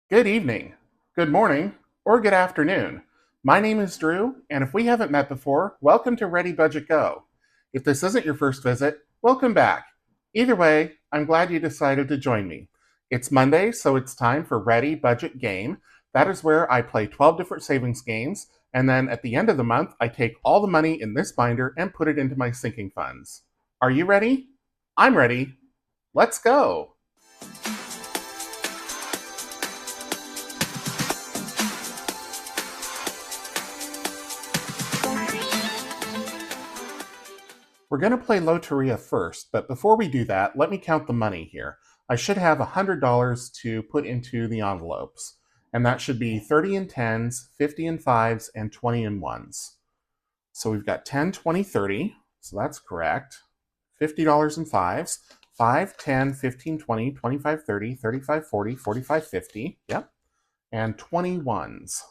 Good evening, good morning, or good afternoon. My name is Drew, and if we haven't met before, welcome to ReadyBudgetGo. If this isn't your first visit, welcome back. Either way, I'm glad you decided to join me. It's Monday, so it's time for ReadyBudgetGame. That is where I play 12 different savings games, and then at the end of the month, I take all the money in this binder and put it into my sinking funds. Are you ready? I'm ready. Let's go. We're going to play Loteria first, but before we do that, let me count the money here. I should have $100 to put into the envelopes, and that should be 30 in tens, 50 in fives, and 20 in ones. So we've got 10, 20, 30, so that's correct. $50 in fives, 5, 10, 15, 20, 25, 30, 35, 40, 45, 50, yep, and 20 ones.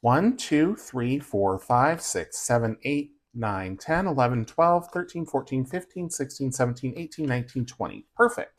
1, 2, 3, 4, 5, 6, 7, 8, 9, 10, 11, 12, 13, 14, 15, 16, 17, 18, 19, 20. Perfect.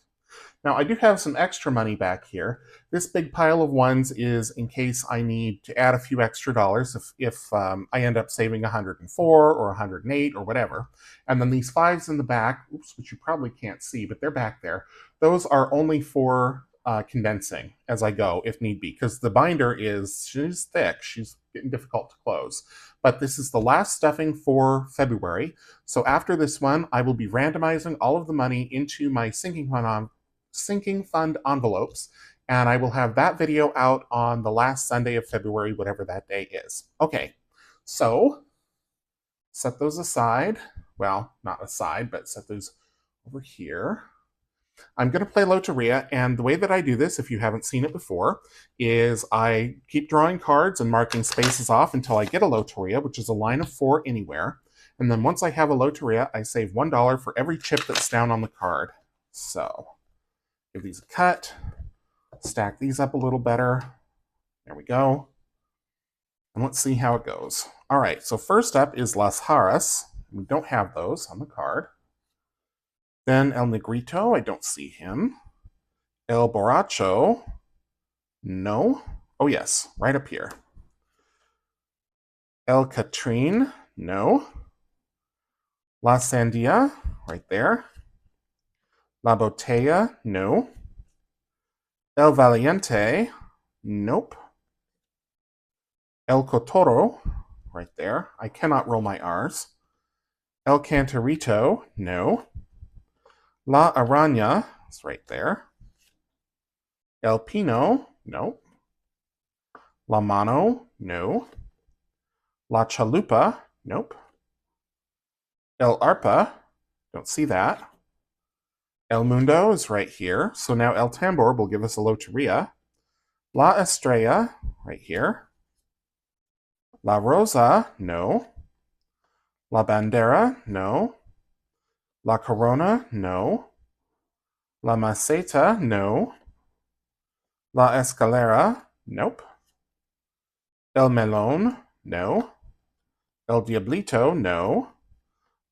Now I do have some extra money back here. This big pile of ones is in case I need to add a few extra dollars if I end up saving 104 or 108 or whatever. And then these fives in the back, oops, which you probably can't see, but they're back there. Those are only for condensing as I go if need be, because the binder she's thick. She's getting difficult to close. But this is the last stuffing for February. So after this one, I will be randomizing all of the money into my sinking fund envelopes, and I will have that video out on the last Sunday of February, whatever that day is. Okay, so set those aside. Well, not aside, but set those over here. I'm going to play Loteria, and the way that I do this, if you haven't seen it before, is I keep drawing cards and marking spaces off until I get a Loteria, which is a line of 4 anywhere. And then once I have a Loteria, I save $1 for every chip that's down on the card. So, give these a cut, stack these up a little better. There we go. And let's see how it goes. All right, so first up is Las Jaras. We don't have those on the card. Then El Negrito, I don't see him. El Borracho, no. Oh yes, right up here. El Catrin, no. La Sandia, right there. La Botella, no. El Valiente, nope. El Cotoro, right there. I cannot roll my R's. El Cantarito, no. La Araña, it's right there. El Pino, no. La Mano, no. La Chalupa, nope. El Arpa, don't see that. El Mundo is right here, so now El Tambor will give us a Loteria. La Estrella, right here. La Rosa, no. La Bandera, no. La Corona, no. La Maceta, no. La Escalera, nope. El Melon, no. El Diablito, no.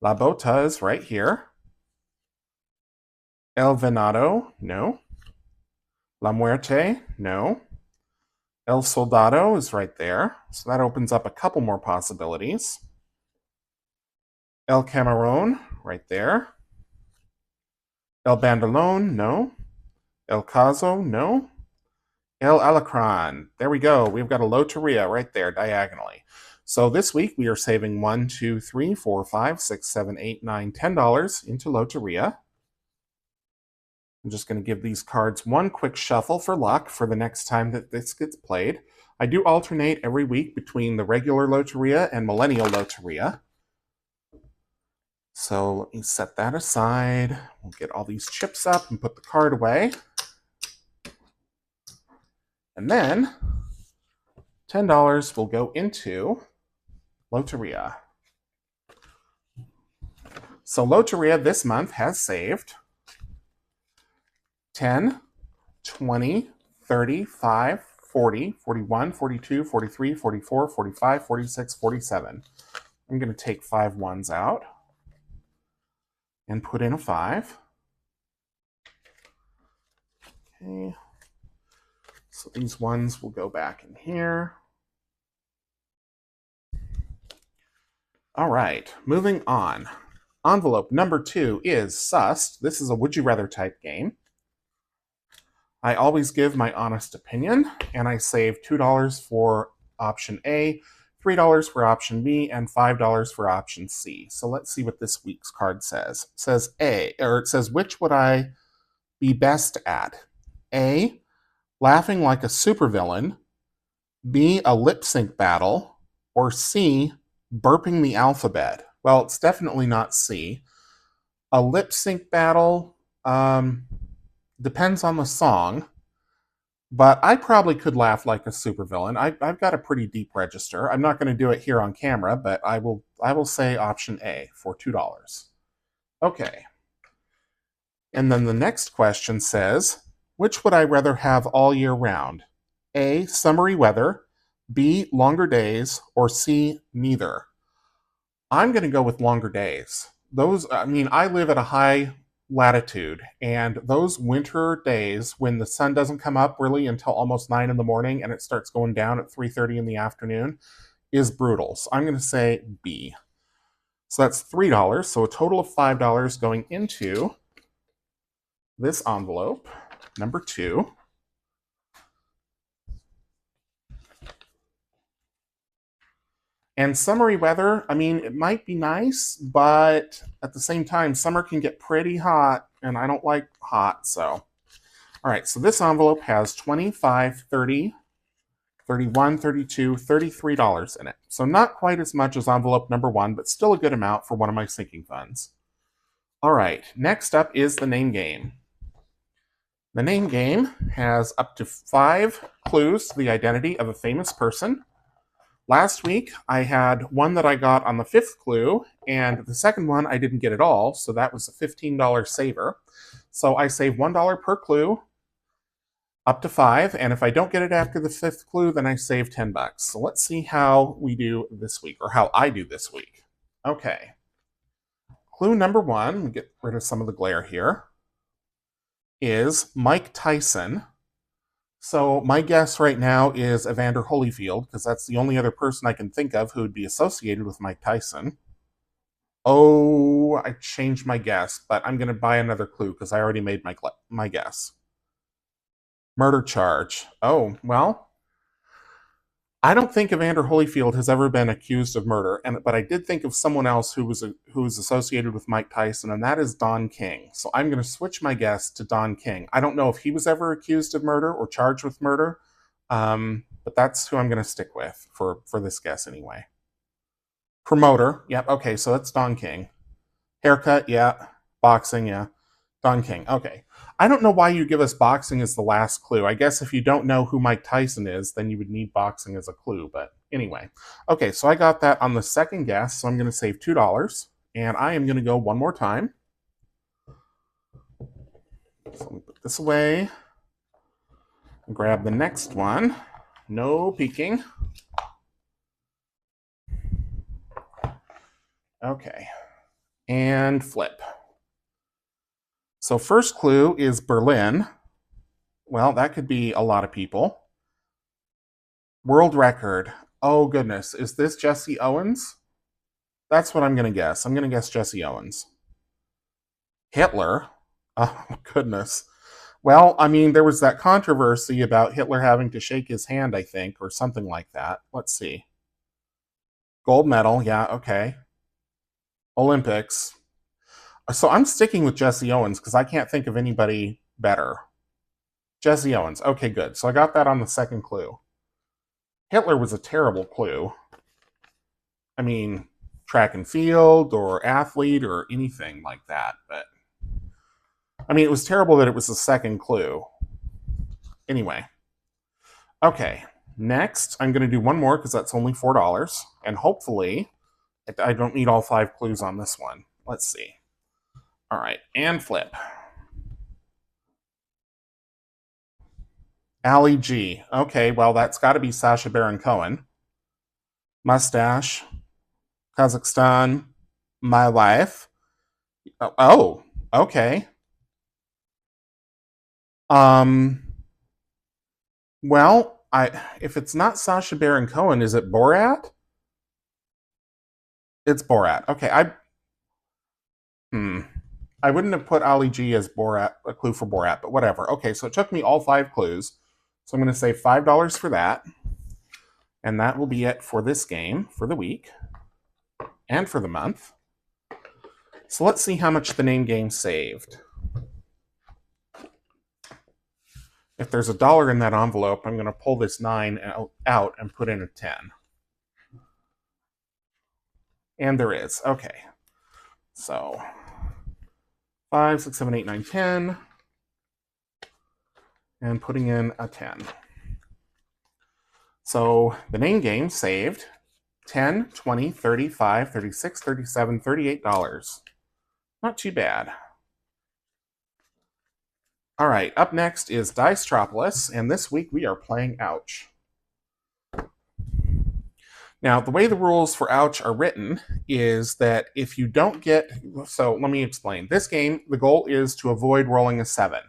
La Bota is right here. El Venado, no. La Muerte, no. El Soldado is right there, so that opens up a couple more possibilities. El Camarón, right there. El Bandolón, no. El Caso, no. El Alacran, there we go. We've got a Loteria right there diagonally. So this week we are saving $1, $2, $3, $4, $5, $6, $7, $8, $9, $10 into Loteria. I'm just going to give these cards one quick shuffle for luck for the next time that this gets played. I do alternate every week between the regular Loteria and Millennial Loteria. So let me set that aside. We'll get all these chips up and put the card away. And then $10 will go into Loteria. So Loteria this month has saved 10, 20, 35, 40, 41, 42, 43, 44, 45, 46, 47. I'm going to take 5 ones out and put in a 5. Okay. So these ones will go back in here. All right, moving on. Envelope number 2 is sussed. This is a would you rather type game. I always give my honest opinion, and I save $2 for option A, $3 for option B, and $5 for option C. So let's see what this week's card says. It says it says which would I be best at? A, laughing like a supervillain, B, a lip sync battle, or C, burping the alphabet. Well, it's definitely not C. A lip sync battle depends on the song, but I probably could laugh like a supervillain. I've got a pretty deep register. I'm not going to do it here on camera, but I will say option A for $2. Okay. And then the next question says, which would I rather have all year round? A, summery weather, B, longer days, or C, neither. I'm going to go with longer days. I live at a high latitude, and those winter days when the sun doesn't come up really until almost 9 in the morning and it starts going down at 3:30 in the afternoon is brutal. So I'm going to say B. So that's $3. So a total of $5 going into this envelope, number 2. And summery weather, it might be nice, but at the same time, summer can get pretty hot, and I don't like hot, so. All right, so this envelope has $25, $30, $31, $32, $33 in it. So not quite as much as envelope number 1, but still a good amount for one of my sinking funds. All right, next up is the name game. The name game has up to 5 clues to the identity of a famous person. Last week, I had one that I got on the 5th clue, and the second one I didn't get at all, so that was a $15 saver. So I save $1 per clue, up to 5, and if I don't get it after the 5th clue, then I save $10. So let's see how we do this week, or how I do this week. Okay. Clue number 1, get rid of some of the glare here, is Mike Tyson. So my guess right now is Evander Holyfield, because that's the only other person I can think of who would be associated with Mike Tyson. Oh, I changed my guess, but I'm going to buy another clue because I already made my guess. Murder charge. Oh, well, I don't think Evander Holyfield has ever been accused of murder, but I did think of someone else who was associated with Mike Tyson, and that is Don King. So I'm going to switch my guess to Don King. I don't know if he was ever accused of murder or charged with murder, but that's who I'm going to stick with for this guess anyway. Promoter. Yep. Okay, so that's Don King. Haircut. Yeah. Boxing. Yeah. Don King. Okay. I don't know why you give us boxing as the last clue. I guess if you don't know who Mike Tyson is, then you would need boxing as a clue. But anyway. Okay, so I got that on the second guess, so I'm going to save $2. And I am going to go one more time. So let me put this away. Grab the next one. No peeking. Okay. And flip. So first clue is Berlin. Well, that could be a lot of people. World record. Oh, goodness. Is this Jesse Owens? That's what I'm going to guess. I'm going to guess Jesse Owens. Hitler? Oh, goodness. Well, there was that controversy about Hitler having to shake his hand, I think, or something like that. Let's see. Gold medal. Yeah, okay. Olympics. So I'm sticking with Jesse Owens because I can't think of anybody better. Jesse Owens. Okay, good. So I got that on the second clue. Hitler was a terrible clue. Track and field or athlete or anything like that. But, it was terrible that it was the second clue. Anyway. Okay. Next, I'm going to do one more because that's only $4. And hopefully, I don't need all 5 clues on this one. Let's see. All right, and flip. Ali G. Okay, well, that's got to be Sacha Baron Cohen. Mustache. Kazakhstan. My wife. Oh, okay. Well, if it's not Sacha Baron Cohen, is it Borat? It's Borat. Okay, I wouldn't have put Ali G as Borat, a clue for Borat, but whatever. Okay, so it took me all 5 clues. So I'm going to say $5 for that. And that will be it for this game, for the week, and for the month. So let's see how much the name game saved. If there's $1 in that envelope, I'm going to pull this 9 out and put in a 10. And there is. Okay. So 5, 6, 7, 8, 9, 10. And putting in a 10. So the name game saved 10, 20, 35, 36, 37, $38. Not too bad. All right, up next is Dicetropolis, and this week we are playing Ouch. Now, the way the rules for Ouch are written is that if you don't get... So let me explain. This game, the goal is to avoid rolling a 7.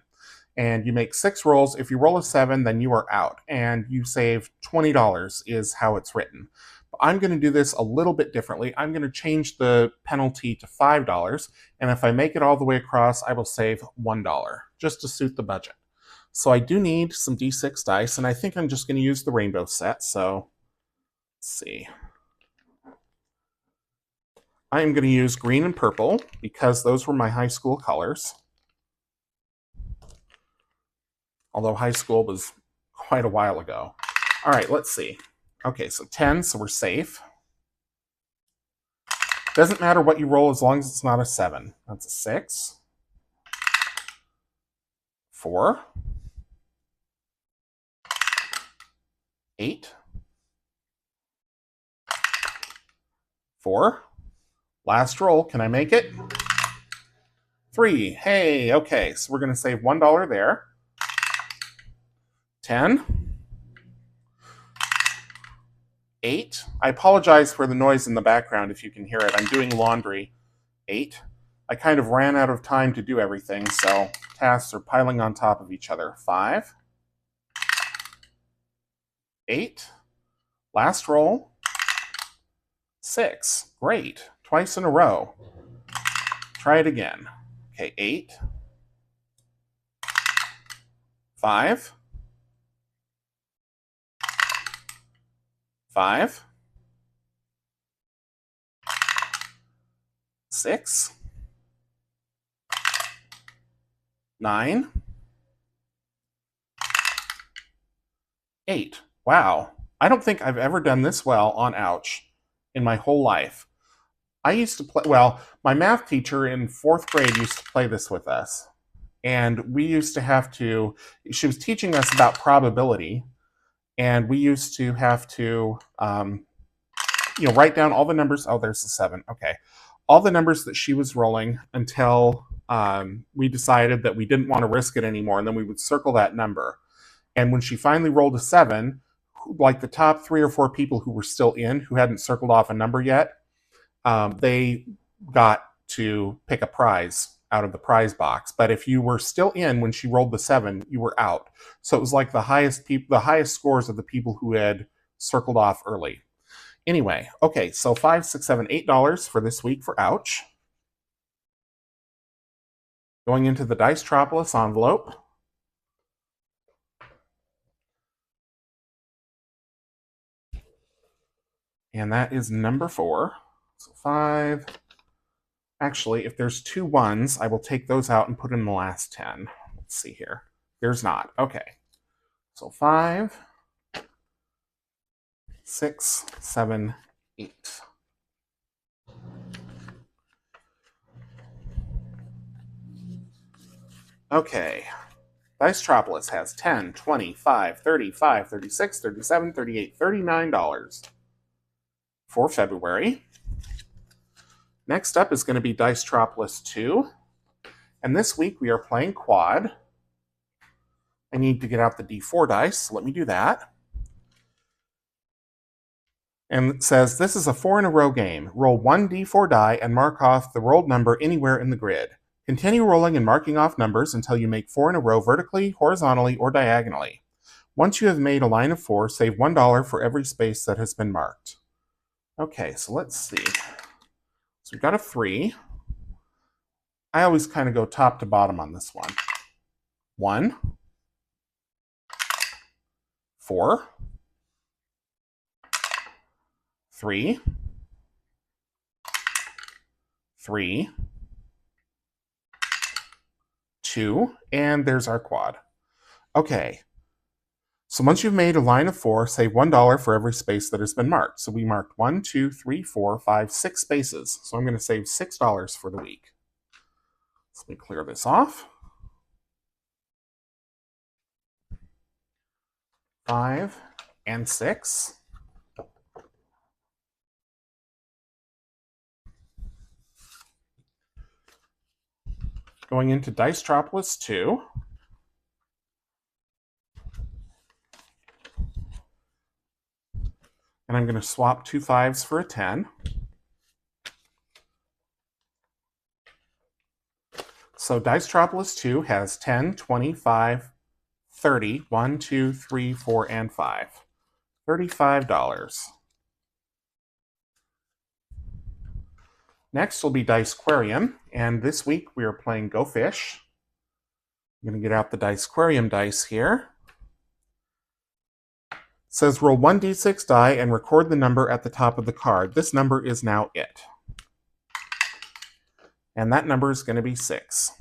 And you make 6 rolls. If you roll a 7, then you are out. And you save $20 is how it's written. But I'm going to do this a little bit differently. I'm going to change the penalty to $5. And if I make it all the way across, I will save $1, just to suit the budget. So I do need some D6 dice, and I think I'm just going to use the rainbow set. So let's see. I am going to use green and purple because those were my high school colors. Although high school was quite a while ago. All right, let's see. Okay, so 10, so we're safe. Doesn't matter what you roll as long as it's not a 7. That's a 6. 4. 8. 4. Last roll, can I make it? 3. Hey, okay, so we're going to save $1 there. 10. 8. I apologize for the noise in the background if you can hear it. I'm doing laundry. 8. I kind of ran out of time to do everything, so tasks are piling on top of each other. 5. 8. Last roll. 6. Great. Twice in a row. Try it again. Okay, 8. 5. 5. 6. 9. 8. Wow. I don't think I've ever done this well on Ouch in my whole life. I used to play, well, my math teacher in 4th grade used to play this with us. And we used to have to, she was teaching us about probability. And we used to have to, write down all the numbers. Oh, there's the 7. Okay. All the numbers that she was rolling until we decided that we didn't want to risk it anymore. And then we would circle that number. And when she finally rolled a 7, like the top 3 or 4 people who were still in, who hadn't circled off a number yet, they got to pick a prize out of the prize box. But if you were still in when she rolled the 7, you were out. So it was like the highest scores of the people who had circled off early. Anyway, okay, so $5, $6, $7, $8 for this week for Ouch. Going into the Dicetropolis envelope. And that is number 4. So 5. Actually, if there's 2 1s, I will take those out and put in the last 10. Let's see here. There's not. Okay. So 5, 6, 7, 8. Okay. Dicetropolis has 10, 25, 35, 36, 37, 38, $39 for February. Next up is going to be Dicetropolis 2. And this week we are playing Quad. I need to get out the D4 dice, so let me do that. And it says, this is a 4-in-a-row game. Roll 1 D4 die and mark off the rolled number anywhere in the grid. Continue rolling and marking off numbers until you make 4 in a row vertically, horizontally, or diagonally. Once you have made a line of 4, save $1 for every space that has been marked. Okay, so let's see. So we've got a 3. I always kind of go top to bottom on this one. 1, 4, 3, 3, 2, and there's our quad. Okay, so once you've made a line of 4, save $1 for every space that has been marked. So we marked 1, 2, 3, 4, 5, 6 spaces. So I'm going to save $6 for the week. So let me clear this off. 5 and 6. Going into Dicetropolis 2. And I'm going to swap 2 5s for a 10. So Dicetropolis 2 has 10, 25, 30, 1, 2, 3, 4, and 5. $35. Next will be Dicequarium, and this week we are playing Go Fish. I'm going to get out the Dicequarium dice here. It says roll 1d6 die and record the number at the top of the card. This number is now it. And that number is going to be 6.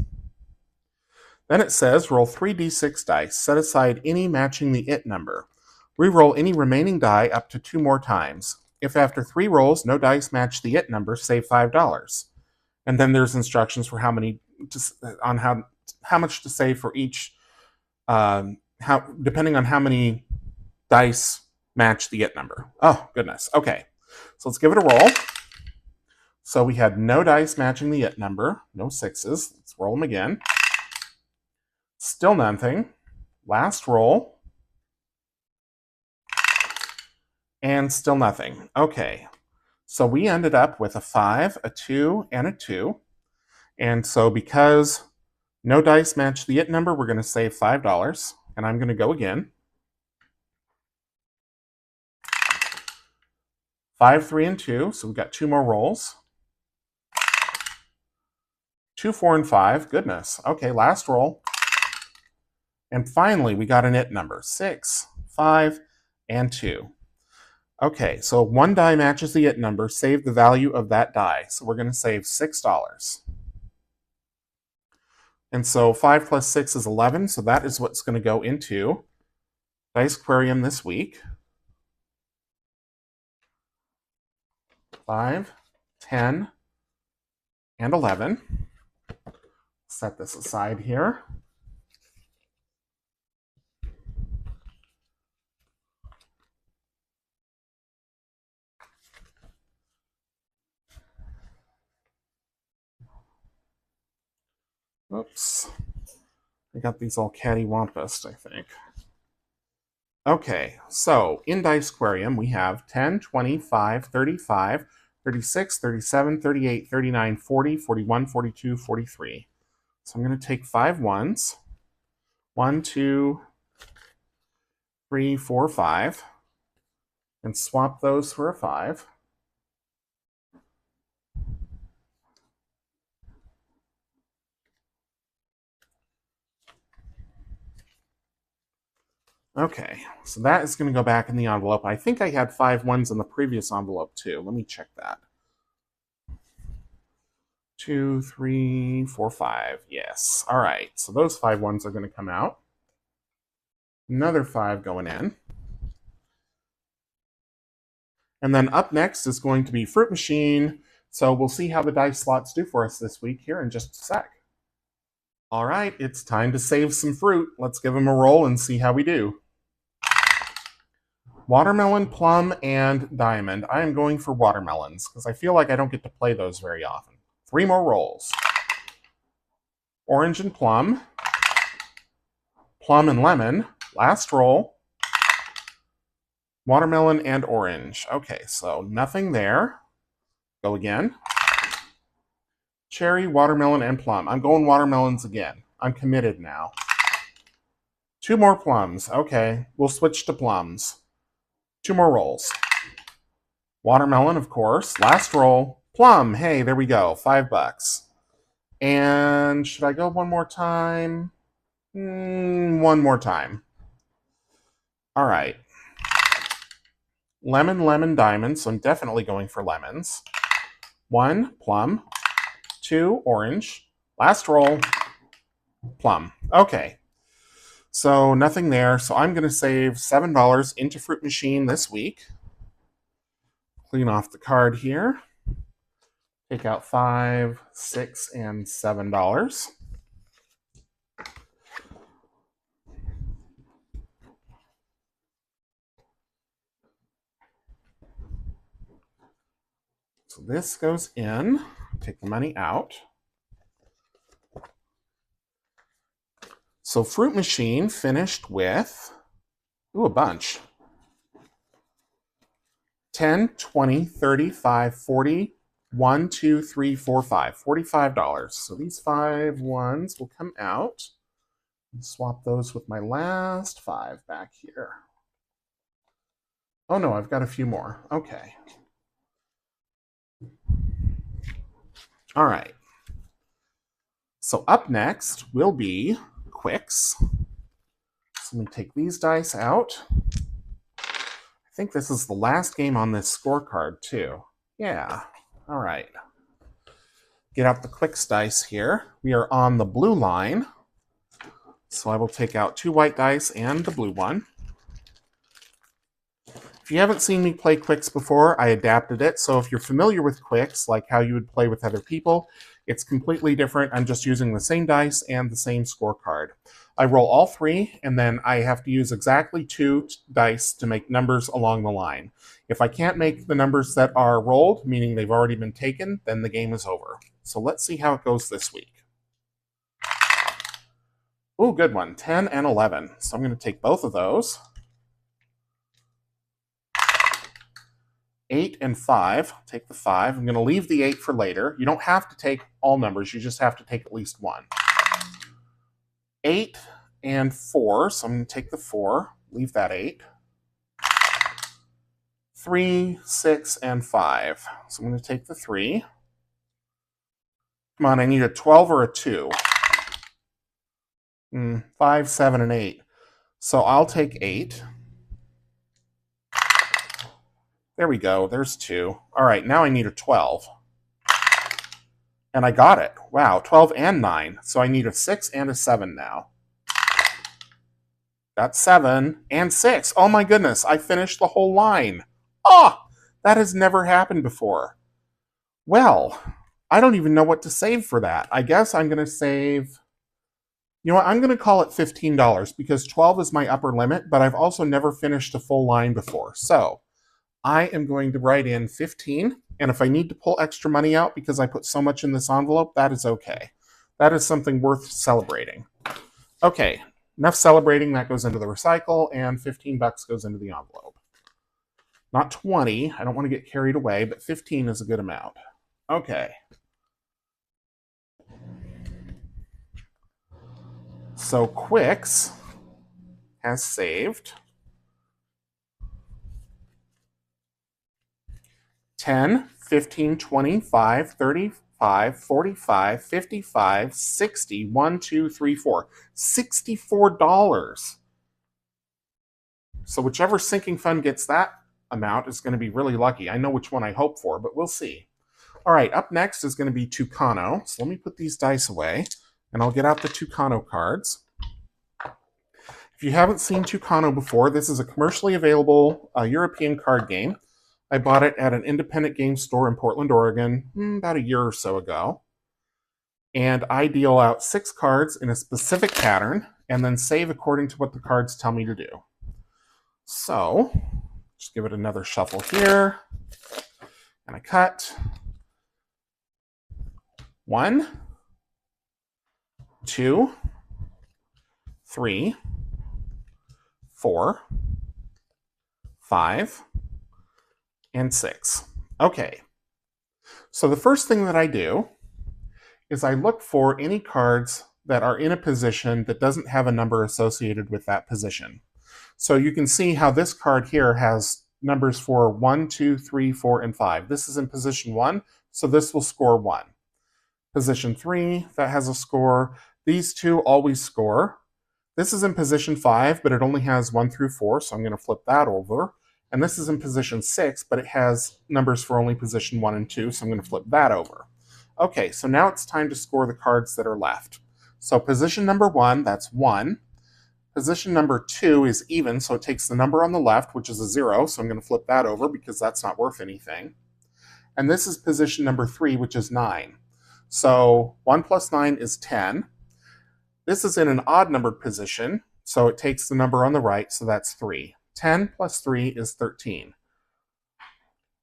Then it says roll 3d6 dice. Set aside any matching the it number. Reroll any remaining die up to 2 more times. If after 3 rolls no dice match the it number, save $5. And then there's instructions for how much to save for each, depending on how many dice match the it number. Oh, goodness. Okay, so let's give it a roll. So we had no dice matching the it number, no 6s. Let's roll them again. Still nothing. Last roll. And still nothing. Okay, so we ended up with a 5, a 2, and a 2. And so because no dice match the it number, we're going to save $5. And I'm going to go again. 5, 3, and 2. So we've got 2 more rolls. 2, 4, and 5. Goodness. Okay, last roll. And finally, we got an it number. 6, 5, and 2. Okay, so 1 die matches the it number. Save the value of that die. So we're going to save $6. And so 5 plus 6 is 11. So that is what's going to go into Dicequarium this week. 5, 10, and 11. Set this aside here. Oops. I got these all cattywampus, I think. Okay, so in Dicequarium we have 10, 25, 35, 36, 37, 38, 39, 40, 41, 42, 43. So I'm going to take 5 ones. 1, 2, 3, 4, 5. And swap those for a 5. Okay, so that is going to go back in the envelope. I think I had 5 ones in the previous envelope too. Let me check that. 2, 3, 4, 5. Yes. All right, so those 5 ones are going to come out. Another 5 going in. And then up next is going to be Fruit Machine. So we'll see how the dice slots do for us this week here in just a sec. All right, it's time to save some fruit. Let's give them a roll and see how we do. Watermelon, plum, and diamond. I am going for watermelons because I feel like I don't get to play those very often. 3 more rolls. Orange and plum. Plum and lemon. Last roll. Watermelon and orange. Okay, so nothing there. Go again. Cherry, watermelon, and plum. I'm going watermelons again. I'm committed now. 2 more plums. Okay, we'll switch to plums. 2 more rolls. Watermelon, of course. Last roll. Plum. Hey, there we go. $5. And should I go one more time? One more time. All right. Lemon, lemon, diamond. So I'm definitely going for lemons. 1, plum. 2, orange. Last roll, plum. Okay. So nothing there. So I'm going to save $7 into Fruit Machine this week. Clean off the card here. Take out $5, $6, and $7. So this goes in. Take the money out. So Fruit Machine finished with, a bunch. 10, 20, 35, 40, 1, 2, 3, 4, 5. $45. So these 5 ones will come out. Swap those with my last 5 back here. Oh no, I've got a few more. Okay. All right. So up next will be Quicks. So let me take these dice out. I think this is the last game on this scorecard too. Yeah. All right. Get out the Quicks dice here. We are on the blue line. So I will take out 2 white dice and the blue one. If you haven't seen me play Quicks before, I adapted it. So if you're familiar with Quicks, like how you would play with other people, it's completely different. I'm just using the same dice and the same scorecard. I roll all 3, and then I have to use exactly 2 dice to make numbers along the line. If I can't make the numbers that are rolled, meaning they've already been taken, then the game is over. So let's see how it goes this week. Ooh, good one. 10 and 11. So I'm going to take both of those. 8 and 5. Take the 5. I'm going to leave the 8 for later. You don't have to take all numbers. You just have to take at least one. 8 and 4. So I'm going to take the 4. Leave that 8. 3, 6, and 5. So I'm going to take the 3. Come on, I need a 12 or a 2. 5, 7, and 8. So I'll take 8. There we go. There's 2. All right, now I need a 12. And I got it. Wow, 12 and 9. So I need a 6 and a 7 now. Got 7 and 6. Oh my goodness, I finished the whole line. Oh, that has never happened before. Well, I don't even know what to save for that. I guess I'm going to save... You know what, I'm going to call it $15 because 12 is my upper limit, but I've also never finished a full line before. So I am going to write in 15, and if I need to pull extra money out because I put so much in this envelope, that is okay. That is something worth celebrating. Okay, enough celebrating. That goes into the recycle, and $15 goes into the envelope. Not 20. I don't want to get carried away, but 15 is a good amount. Okay. So Quicks has saved 10, 15, 25, 35, 45, 55, 60, 1, 2, 3, 4. $64. So whichever sinking fund gets that amount is going to be really lucky. I know which one I hope for, but we'll see. All right, up next is going to be Tucano. So let me put these dice away, and I'll get out the Tucano cards. If you haven't seen Tucano before, this is a commercially available European card game. I bought it at an independent game store in Portland, Oregon, about a year or so ago. And I deal out 6 cards in a specific pattern, and then save according to what the cards tell me to do. So, just give it another shuffle here, and I cut. 1, 2, 3, 4, 5, and 6. Okay, so the first thing that I do is I look for any cards that are in a position that doesn't have a number associated with that position. So you can see how this card here has numbers for 1, 2, 3, 4, and 5. This is in position 1, so this will score 1. Position 3, that has a score. These two always score. This is in position 5, but it only has 1 through 4, so I'm going to flip that over. And this is in position 6, but it has numbers for only position 1 and 2, so I'm going to flip that over. Okay, so now it's time to score the cards that are left. So position number 1, that's 1. Position number 2 is even, so it takes the number on the left, which is a 0, so I'm going to flip that over because that's not worth anything. And this is position number 3, which is 9. So 1 plus 9 is 10. This is in an odd numbered position, so it takes the number on the right, so that's 3. 10 plus 3 is 13.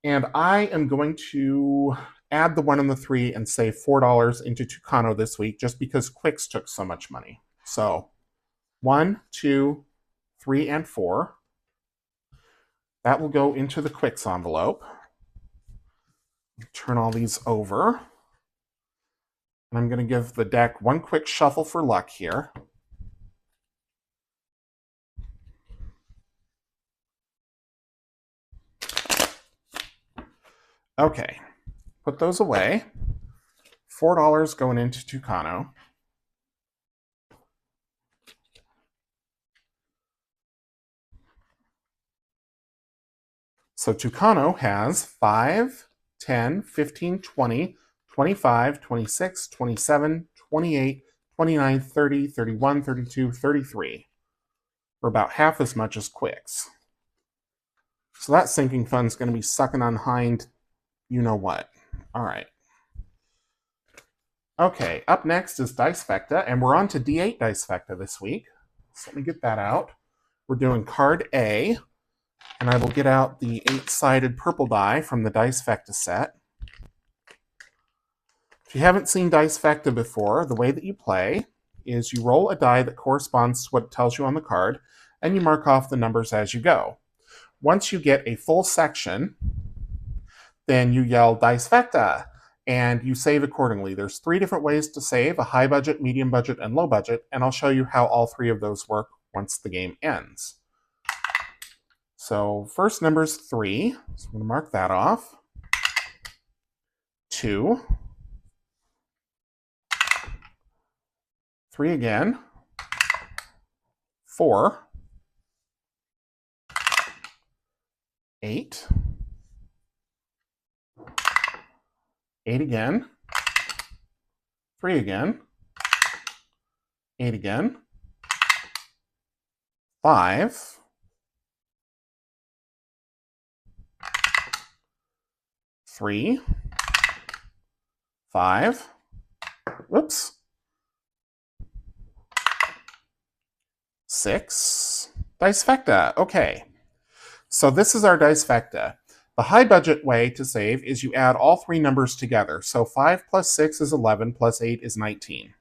And I am going to add the 1 and the 3 and save $4 into Tucano this week just because Quicks took so much money. So 1, 2, 3, and 4. That will go into the Quicks envelope. Turn all these over. And I'm going to give the deck one quick shuffle for luck here. Okay, put those away. $4 going into Tucano. So Tucano has 5, 10, 15, 20, 25, 26, 27, 28, 29, 30, 31, 32, 33. Or about half as much as Quicks. So that sinking fund's going to be sucking on hind you-know-what. All right. Okay, up next is Dicefecta, and we're on to D8 Dicefecta this week. So let me get that out. We're doing card A, and I will get out the 8-sided purple die from the Dicefecta set. If you haven't seen Dicefecta before, the way that you play is you roll a die that corresponds to what it tells you on the card, and you mark off the numbers as you go. Once you get a full section, then you yell Dicefecta, and you save accordingly. There's 3 different ways to save, a high budget, medium budget, and low budget, and I'll show you how all 3 of those work once the game ends. So first number is 3, so I'm going to mark that off. 2. 3 again. 4. 8. 8 again. 3 again. 8 again. 5. 3. 5. Whoops. 6. Dicefecta. Okay. So this is our Dicefecta. The high budget way to save is you add all 3 numbers together. So 5 plus 6 is 11, plus 8 is 19.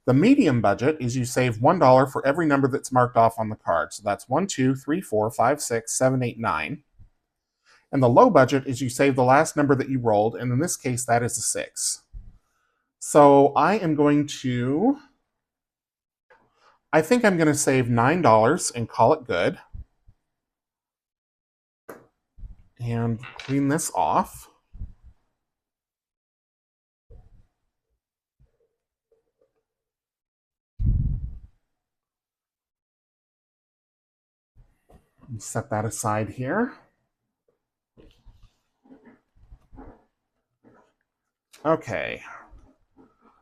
The medium budget is you save $1 for every number that's marked off on the card. So that's 1, 2, 3, 4, 5, 6, 7, 8, 9. And the low budget is you save the last number that you rolled, and in this case, that is a 6. So I think I'm going to save $9 and call it good. And clean this off. Set that aside here. Okay,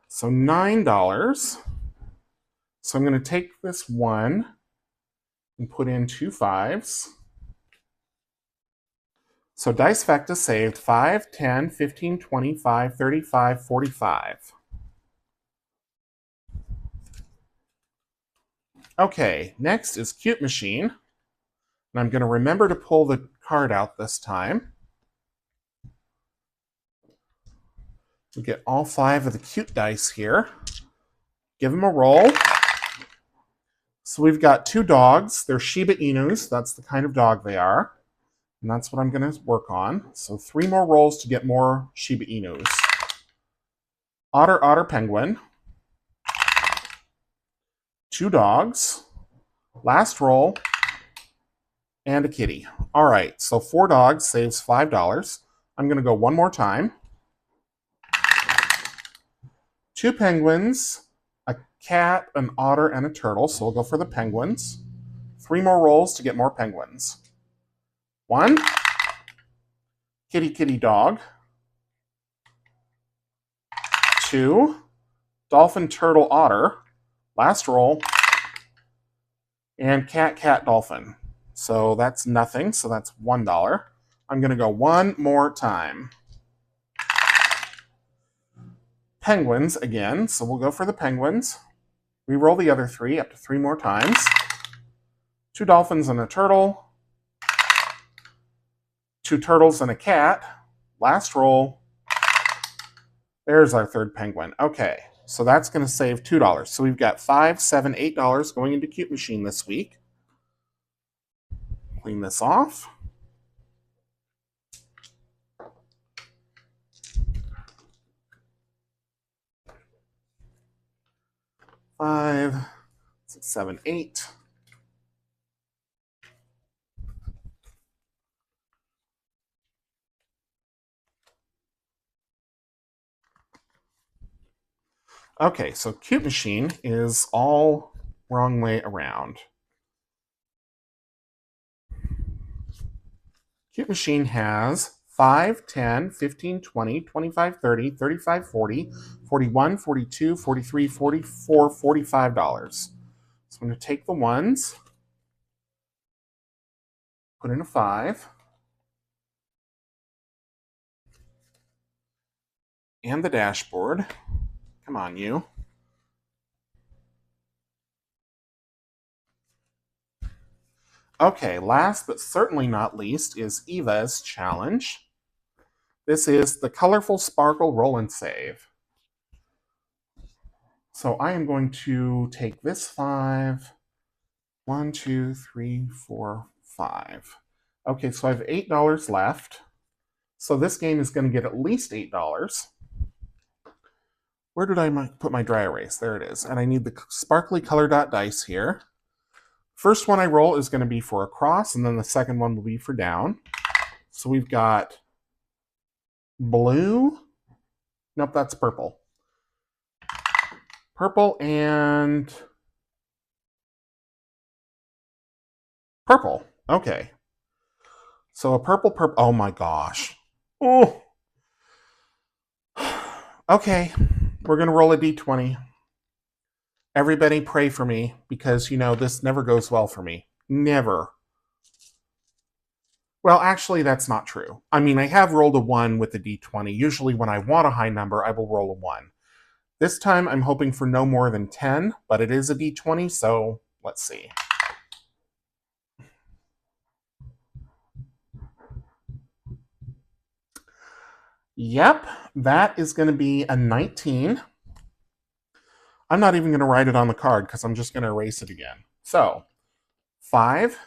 so $9. So I'm going to take this 1 and put in 2 5s. So Dicefecta saved 5, 10, 15, 25, 35, 45. Okay, next is Cute Machine. And I'm going to remember to pull the card out this time. We get all 5 of the cute dice here. Give them a roll. So we've got 2 dogs. They're Shiba Inus. That's the kind of dog they are. And that's what I'm going to work on. So 3 more rolls to get more Shiba Inus. Otter, otter, penguin. 2 dogs, last roll, and a kitty. All right, so 4 dogs saves $5. I'm going to go one more time. 2 penguins, a cat, an otter, and a turtle, so we'll go for the penguins. 3 more rolls to get more penguins. 1, kitty, kitty, dog. 2, dolphin, turtle, otter. Last roll. And cat, cat, dolphin. So that's nothing, so that's $1. I'm going to go one more time. Penguins again, so we'll go for the penguins. Reroll the other 3 up to 3 more times. 2 dolphins and a turtle. 2 turtles and a cat. Last roll. There's our 3rd penguin. Okay, so that's going to save $2. So we've got $5, $7, $8 going into Cute Machine this week. Clean this off. $5, $6, $7, $8. Okay, so Cute Machine is all wrong way around. Cute Machine has 5, 10, 15, 20, 25, 30, 35, 40, 41, 42, 43, 44, $45. So I'm going to take the ones, put in a 5, and the dashboard. Come on, you. Okay, last but certainly not least is Eva's challenge. This is the Colorful Sparkle Roll and Save. So I am going to take this 5. 1, 2, 3, 4, 5. Okay, so I have $8 left. So this game is going to get at least $8. Where did I put my dry erase? There it is. And I need the sparkly color dot dice here. First one I roll is going to be for across, and then the second one will be for down. So we've got blue. Nope, that's purple. Purple and purple. Okay. So a purple. Oh my gosh. Oh. Okay. We're going to roll a d20. Everybody pray for me because, you know, this never goes well for me. Never. Well, actually, that's not true. I mean, I have rolled a 1 with the d20. Usually when I want a high number, I will roll a 1. This time, I'm hoping for no more than 10, but it is a d20, so let's see. Yep, that is going to be a 19. I'm not even going to write it on the card because I'm just going to erase it again. So 5,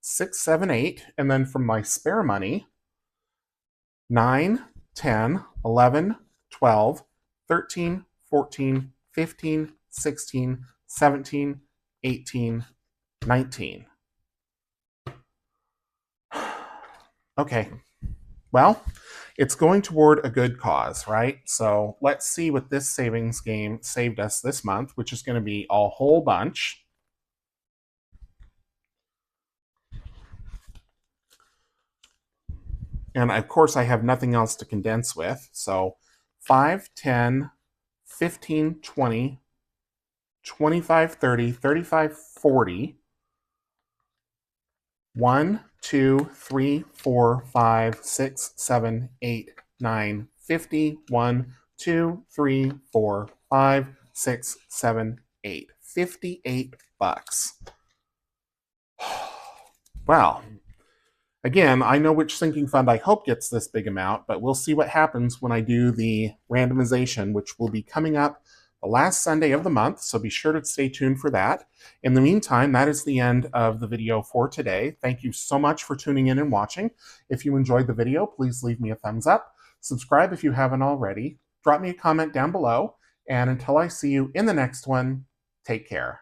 6, 7, 8, and then from my spare money, 9, 10, 11, 12, 13, 14, 15, 16, 17, 18, 19. Okay, well, it's going toward a good cause, right? So let's see what this savings game saved us this month, which is going to be a whole bunch. And of course, I have nothing else to condense with. So 5, 10, 15, 20, 25, 30, 35, 40. 1, 2, 3, 4, 5, 6, 7, 8, 9, 50. 1, 2, 3, 4, 5, 6, 7, 8. $58. Wow. Again, I know which sinking fund I hope gets this big amount, but we'll see what happens when I do the randomization, which will be coming up the last Sunday of the month, so be sure to stay tuned for that. In the meantime, that is the end of the video for today. Thank you so much for tuning in and watching. If you enjoyed the video, please leave me a thumbs up. Subscribe if you haven't already. Drop me a comment down below. And until I see you in the next one, take care.